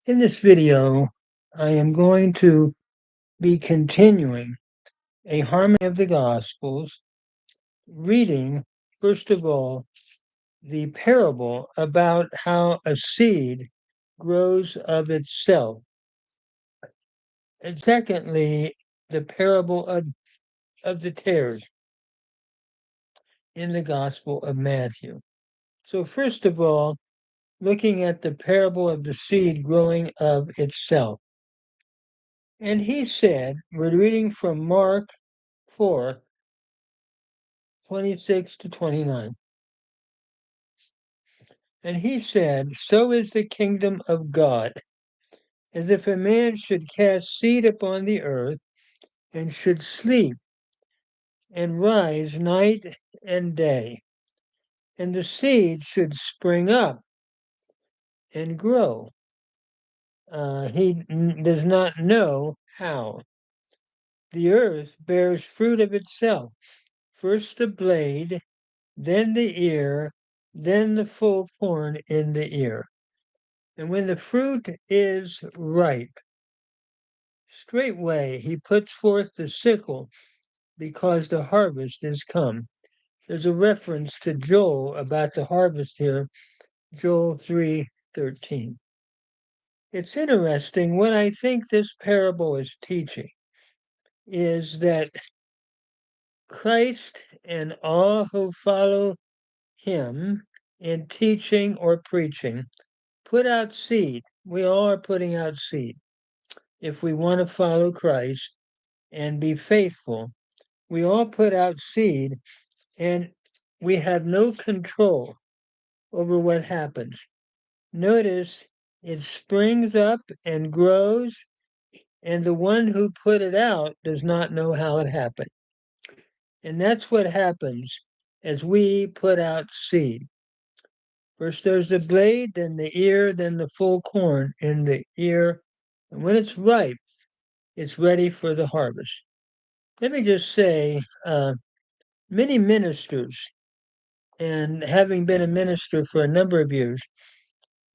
In this video, I am going to be continuing a harmony of the Gospels, reading, first of all, the parable about how a seed grows of itself. And secondly, the parable of the tares in the Gospel of Matthew. So first of all, looking at the parable of the seed growing of itself. And he said, we're reading from Mark 4:26 to 29. And he said, so is the kingdom of God, as if a man should cast seed upon the earth, and should sleep and rise night and day, and the seed should spring up and grow. He does not know how. The earth bears fruit of itself, first the blade, then the ear, then the full corn in the ear. And when the fruit is ripe, straightway he puts forth the sickle, because the harvest is come. There's a reference to Joel about the harvest here, Joel 3:13. It's interesting. What I think this parable is teaching is that Christ and all who follow him in teaching or preaching put out seed. We all are putting out seed. If we want to follow Christ and be faithful, we all put out seed, and we have no control over what happens. Notice it springs up and grows, and the one who put it out does not know how it happened. And that's what happens as we put out seed. First there's the blade, then the ear, then the full corn in the ear. And when it's ripe, it's ready for the harvest. Let me just say, many ministers, and having been a minister for a number of years,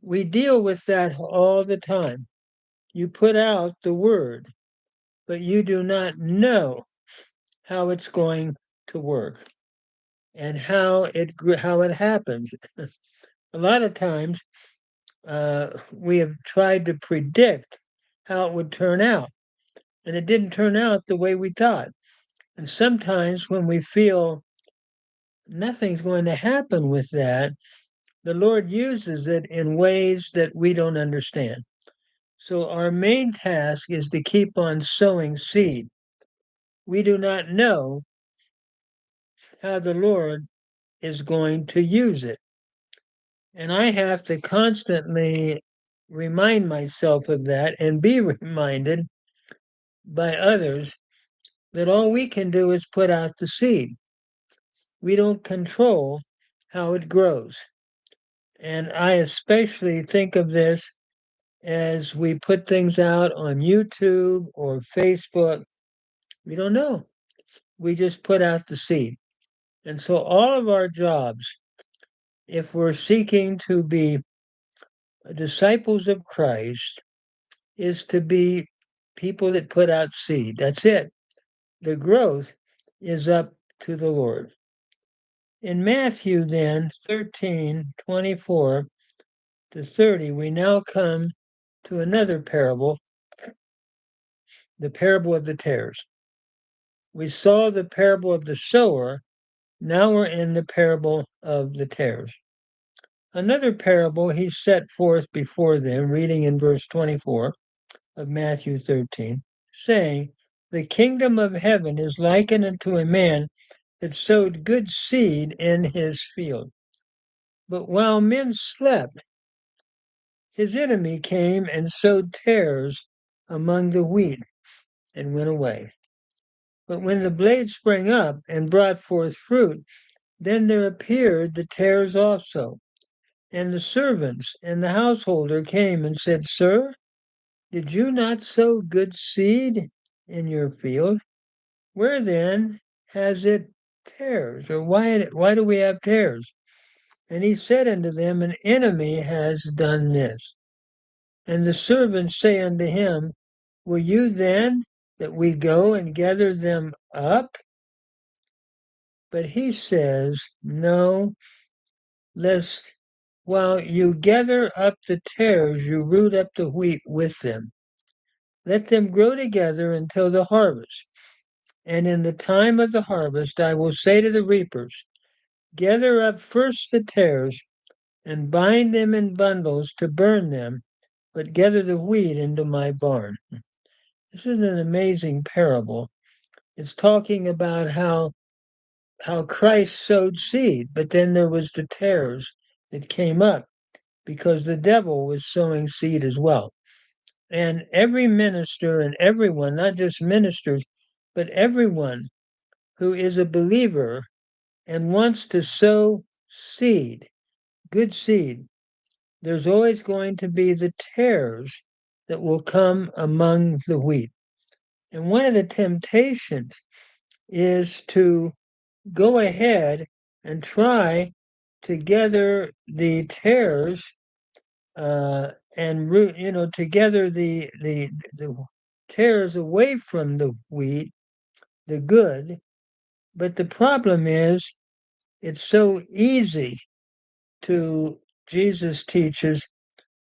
we deal with that all the time. You put out the word, but you do not know how it's going to work and how it happens. A lot of times, we have tried to predict how it would turn out, and it didn't turn out the way we thought. And sometimes when we feel nothing's going to happen with that, the Lord uses it in ways that we don't understand. So our main task is to keep on sowing seed. We do not know how the Lord is going to use it. And I have to constantly remind myself of that and be reminded by others that all we can do is put out the seed. We don't control how it grows. And I especially think of this as we put things out on YouTube or Facebook. We don't know. We just put out the seed. And so all of our jobs, if we're seeking to be disciples of Christ, is to be people that put out seed. That's it. The growth is up to the Lord. In Matthew, then, 13:24 to 30, we now come to another parable, the parable of the tares. We saw the parable of the sower. Now we're in the parable of the tares. Another parable he set forth before them, reading in verse 24 of Matthew 13, saying, the kingdom of heaven is likened unto a man that sowed good seed in his field. But while men slept, his enemy came and sowed tares among the wheat and went away. But when the blade sprang up and brought forth fruit, then there appeared the tares also. And the servants and the householder came and said, sir, did you not sow good seed in your field? Where then has it tares? Or why do we have tares? And he said unto them, An enemy has done this. And the servants say unto him, Will you then that we go and gather them up? But he says, No, lest while you gather up the tares, you root up the wheat with them. Let them grow together until the harvest. And in the time of the harvest, I will say to the reapers, Gather up first the tares, and bind them in bundles to burn them, but gather the wheat into my barn. This is an amazing parable. It's talking about how Christ sowed seed, but then there was the tares that came up because the devil was sowing seed as well. And every minister and everyone, not just ministers, but everyone who is a believer and wants to sow seed, good seed, there's always going to be the tares that will come among the wheat. And one of the temptations is to go ahead and try to gather the tares and root, to gather the tares away from the wheat, the good. But the problem is, it's so easy to, Jesus teaches,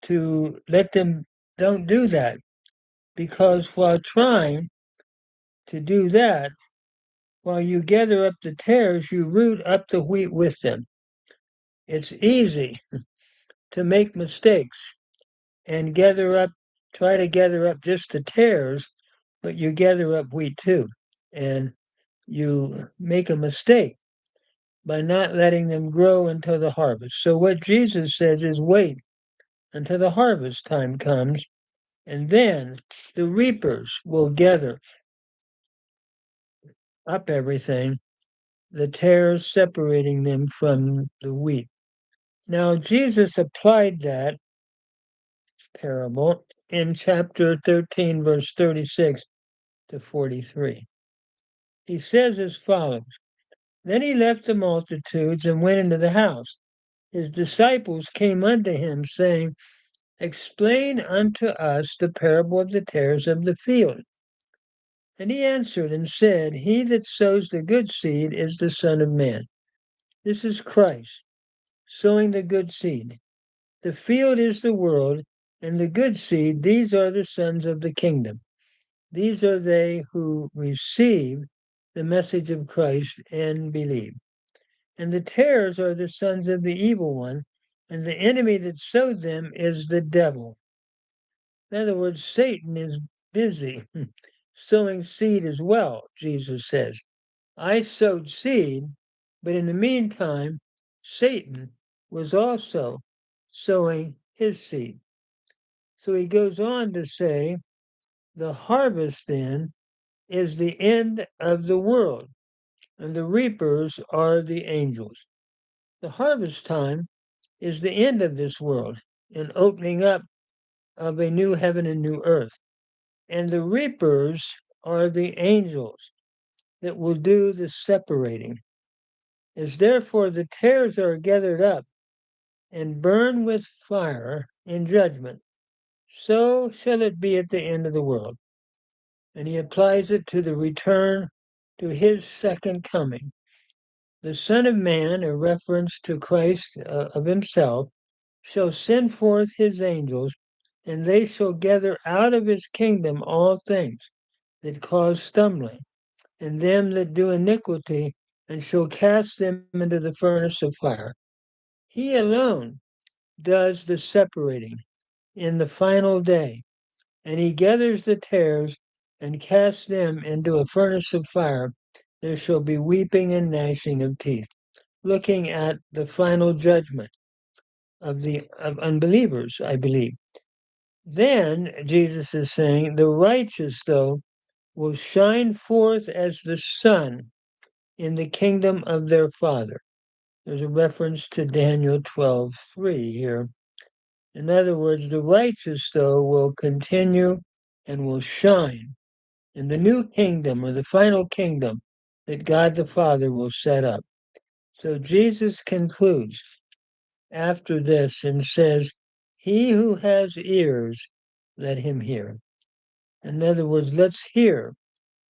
to let them don't do that, because while trying to do that, while you gather up the tares, you root up the wheat with them. It's easy to make mistakes and try to gather up just the tares, but you gather up wheat too. And you make a mistake by not letting them grow until the harvest. So what Jesus says is wait until the harvest time comes, and then the reapers will gather up everything, the tares separating them from the wheat. Now, Jesus applied that parable in chapter 13, verse 36 to 43. He says as follows, Then he left the multitudes and went into the house. His disciples came unto him, saying, Explain unto us the parable of the tares of the field. And he answered and said, He that sows the good seed is the Son of Man. This is Christ, sowing the good seed. The field is the world, and the good seed, these are the sons of the kingdom. These are they who receive the message of Christ and believe. And the tares are the sons of the evil one, and the enemy that sowed them is the devil. In other words, Satan is busy sowing seed as well, Jesus says. I sowed seed, but in the meantime, Satan was also sowing his seed. So he goes on to say, the harvest then is the end of the world, and the reapers are the angels. The harvest time is the end of this world, an opening up of a new heaven and new earth. And the reapers are the angels that will do the separating. As therefore the tares are gathered up and burned with fire in judgment, so shall it be at the end of the world. And he applies it to the return to his second coming. The Son of Man, a reference to Christ of himself, shall send forth his angels, and they shall gather out of his kingdom all things that cause stumbling, and them that do iniquity, and shall cast them into the furnace of fire. He alone does the separating in the final day, and he gathers the tares and casts them into a furnace of fire. There shall be weeping and gnashing of teeth, looking at the final judgment of unbelievers, I believe. Then Jesus is saying, the righteous, though, will shine forth as the sun in the kingdom of their Father. There's a reference to Daniel 12:3 here. In other words, the righteous, though, will continue and will shine in the new kingdom or the final kingdom that God the Father will set up. So Jesus concludes after this and says, "He who has ears, let him hear." In other words, let's hear,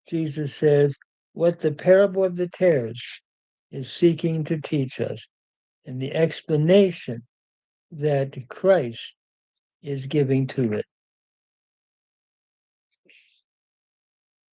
Jesus says, what the parable of the tares is seeking to teach us, and the explanation that Christ is giving to it.